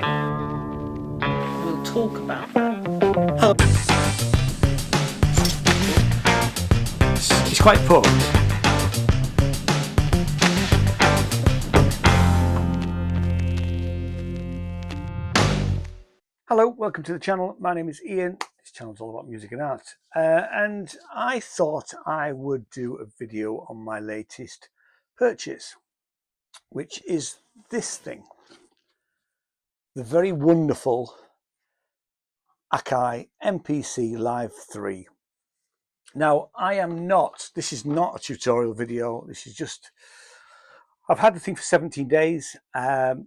We'll talk about that. It's quite poor. Hello, welcome to the channel. My name is Ian. This channel is all about music and art. And I thought I would do a video on my latest purchase, which is this thing. The very wonderful Akai MPC Live 3. Now, this is not a tutorial video. This is just, I've had the thing for 17 days. I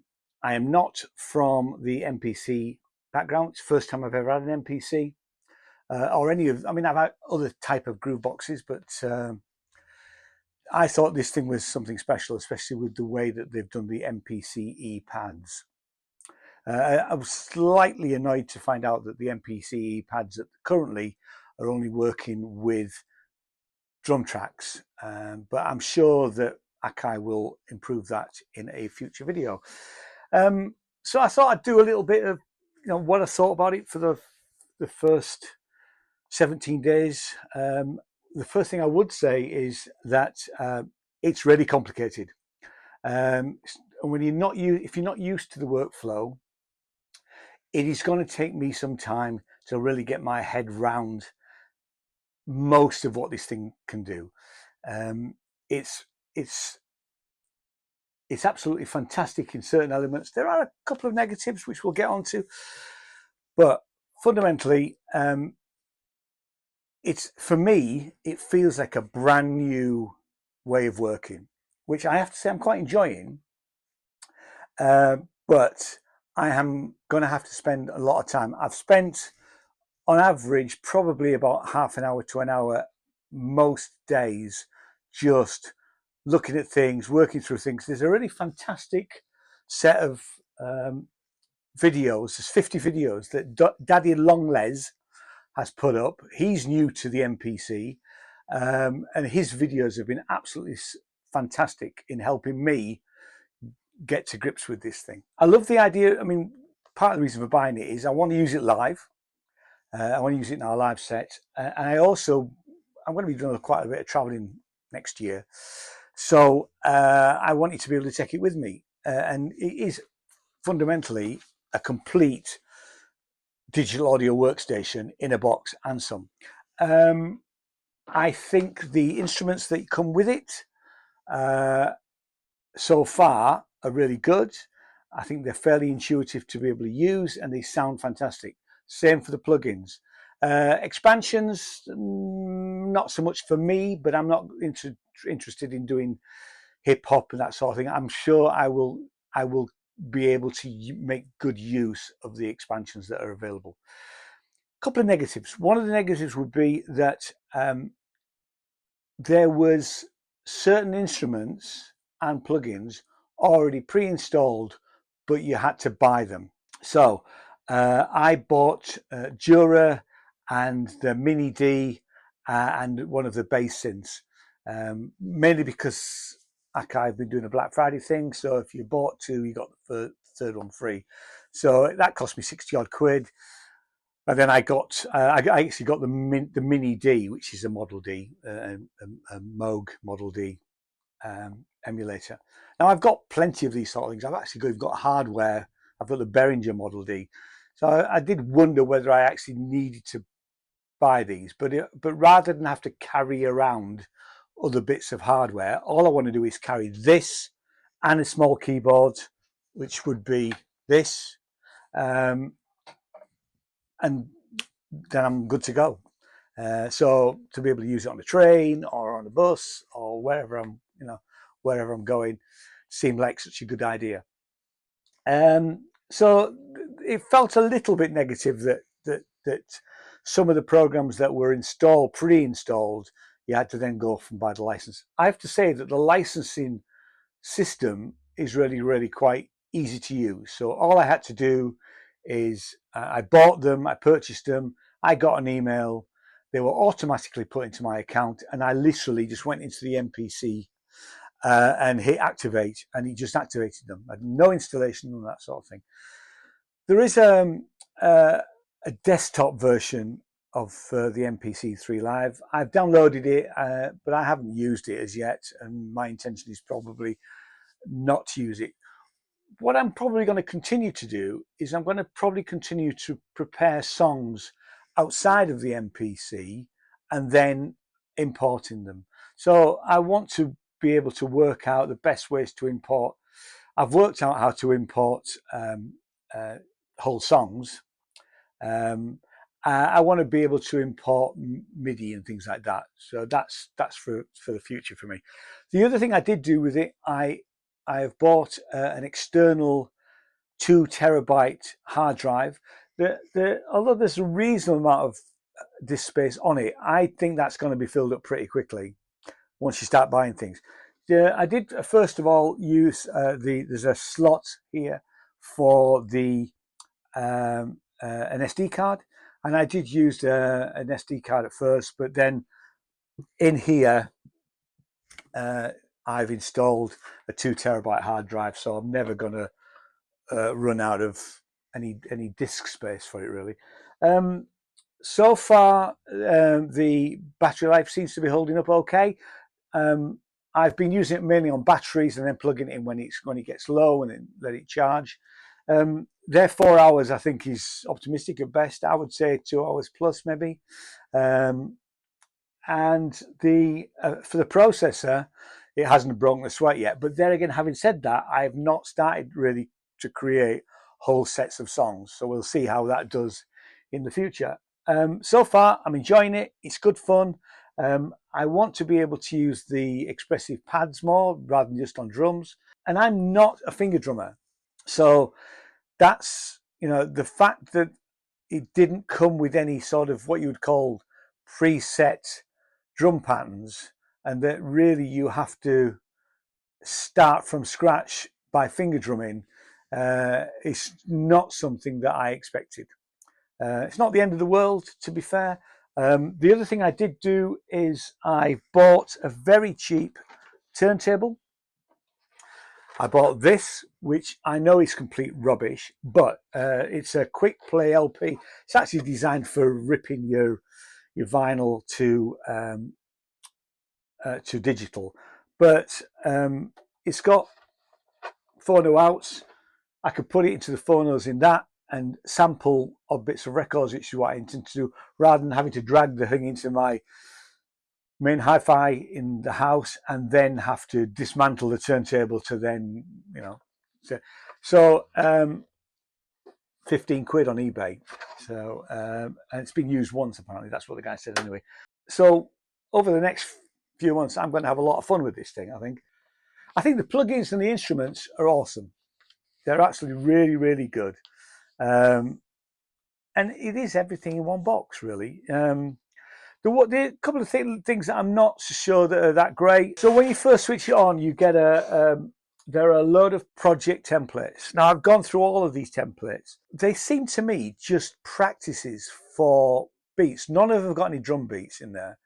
am not from the MPC background. It's the first time I've ever had an MPC or any of, I've had other type of groove boxes, but I thought this thing was something special, especially with the way that they've done the MPC pads. I was slightly annoyed to find out that the MPC pads currently are only working with drum tracks, but I'm sure that Akai will improve that in a future video. So I thought I'd do a little bit of what I thought about it for the first 17 days. The first thing I would say is that it's really complicated. And when if you're not used to the workflow, it is going to take me some time to really get my head round most of what this thing can do. It's absolutely fantastic in certain elements. There are a couple of negatives which we'll get onto, but fundamentally, for me, it feels like a brand new way of working, which I have to say I'm quite enjoying. But I am going to have to spend a lot of time. I've spent, on average, probably about half an hour to an hour most days just looking at things, working through things. There's a really fantastic set of videos. There's 50 videos that Daddy Longles has put up. He's new to the MPC, and his videos have been absolutely fantastic in helping me get to grips with this thing. I love the idea. Part of the reason for buying it is I want to use it live. I want to use it in our live set, and I'm going to be doing quite a bit of traveling next year, so I wanted to be able to take it with me, and it is fundamentally a complete digital audio workstation in a box and some. I think the instruments that come with it so far are really good. I think they're fairly intuitive to be able to use, and they sound fantastic. Same for the plugins. Expansions, not so much for me, but I'm not interested in doing hip hop and that sort of thing. I'm sure I will be able to make good use of the expansions that are available. A couple of negatives. One of the negatives would be that there was certain instruments and plugins already pre-installed, but you had to buy them. So I bought Jura and the Mini D and one of the bass synths, mainly because Akai have been doing a Black Friday thing. So if you bought two, you got the third one free. So that cost me 60 odd quid. And then I actually got the Mini D, which is a Model D, a Moog Model D emulator. Now I've got plenty of these sort of things. I've actually got hardware. I've got the Behringer Model D. So I did wonder whether I actually needed to buy these, but rather than have to carry around other bits of hardware, all I want to do is carry this and a small keyboard, which would be this, and then I'm good to go. So to be able to use it on the train or on the bus or wherever I'm going, seemed like such a good idea. So it felt a little bit negative that some of the programs that were pre-installed, you had to then go and buy the license. I have to say that the licensing system is really, really quite easy to use. So all I had to do is I bought them, I purchased them, I got an email, they were automatically put into my account, and I literally just went into the MPC and hit activate, and it just activated them. I had no installation and that sort of thing. There is a desktop version of the MPC3 Live. I've downloaded it, but I haven't used it as yet, and my intention is probably not to use it. What I'm probably going to continue to do is I'm going to probably continue to prepare songs outside of the MPC and then importing them. So I want to be able to work out the best ways to import. I've worked out how to import whole songs. I want to be able to import MIDI and things like that. So that's for the future for me. The other thing I did do with it, I have bought an external 2 terabyte hard drive. Although there's a reasonable amount of disk space on it, I think that's going to be filled up pretty quickly once you start buying things. I did first of all use there's a slot here for the an SD card, and I did use an SD card at first, but then in here I've installed a 2 terabyte hard drive, so I'm never going to run out of any disk space for it really. So far the battery life seems to be holding up okay. I've been using it mainly on batteries and then plugging it in when it gets low and then let it charge. Their 4 hours I think is optimistic at best. I would say 2 hours plus maybe. And the for the processor, it hasn't broken the sweat yet. But there again, having said that, I have not started really to create whole sets of songs. So we'll see how that does in the future. So far, I'm enjoying it. It's good fun. I want to be able to use the expressive pads more rather than just on drums. And I'm not a finger drummer. So that's, the fact that it didn't come with any sort of what you would call preset drum patterns, and that really you have to start from scratch by finger drumming, is not something that I expected. It's not the end of the world, to be fair. The other thing I did do is I bought a very cheap turntable. I bought this, which I know is complete rubbish, but it's a quick play LP. It's actually designed for ripping your vinyl to digital, but it's got phono outs. I could put it into the phonos in that and sample odd bits of records, which is what I intend to do, rather than having to drag the thing into my main hi-fi in the house and then have to dismantle the turntable to then, so 15 quid on eBay. So and it's been used once, apparently. That's what the guy said anyway. So over the next few months, I'm going to have a lot of fun with this thing. I think the plugins and the instruments are awesome. They're actually really, really good. And it is everything in one box, really. The couple of things that I'm not so sure that are that great. So when you first switch it on, you get there are a load of project templates. Now, I've gone through all of these templates. They seem to me just practices for beats. None of them have got any drum beats in there.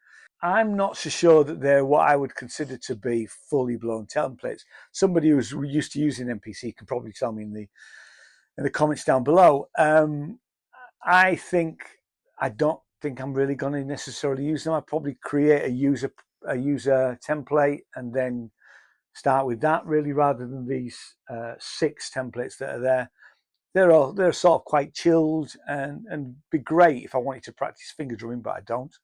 I'm not so sure that they're what I would consider to be fully blown templates. Somebody who's used to using MPC can probably tell me in the comments down below. I don't think I'm really going to necessarily use them. I'd probably create a user template and then start with that, really, rather than these 6 templates that are there. They're sort of quite chilled and be great if I wanted to practice finger drumming, but I don't.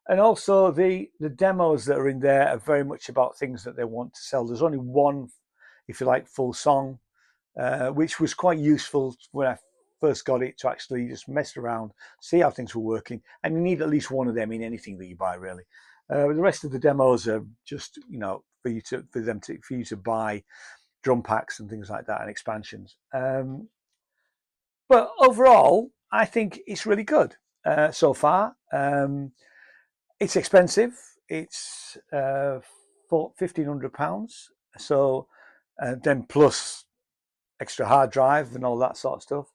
And also the demos that are in there are very much about things that they want to sell. There's only one, if you like, full song, which was quite useful when I first got it, to actually just mess around, see how things were working. And you need at least one of them in anything that you buy, really. The rest of the demos are just, for you to buy drum packs and things like that, and expansions. But overall, I think it's really good so far. It's expensive. It's for £1,500. So then plus extra hard drive and all that sort of stuff.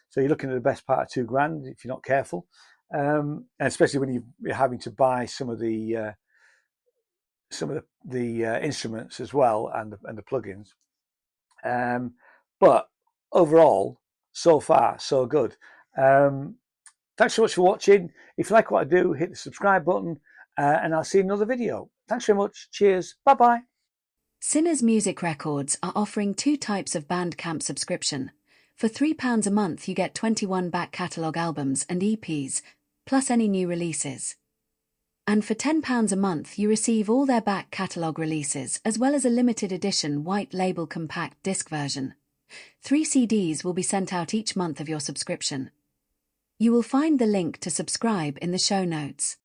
So you're looking at the best part of £2,000 if you're not careful, and especially when you're having to buy some of the instruments as well and the plugins. But overall, so far, so good. Thanks so much for watching. If you like what I do, hit the subscribe button, and I'll see you in another video. Thanks very much. Cheers. Bye-bye. Sinners Music Records are offering 2 types of Bandcamp subscription. For £3 a month you get 21 back catalogue albums and EPs, plus any new releases. And for £10 a month you receive all their back catalogue releases as well as a limited edition white label compact disc version. 3 CDs will be sent out each month of your subscription. You will find the link to subscribe in the show notes.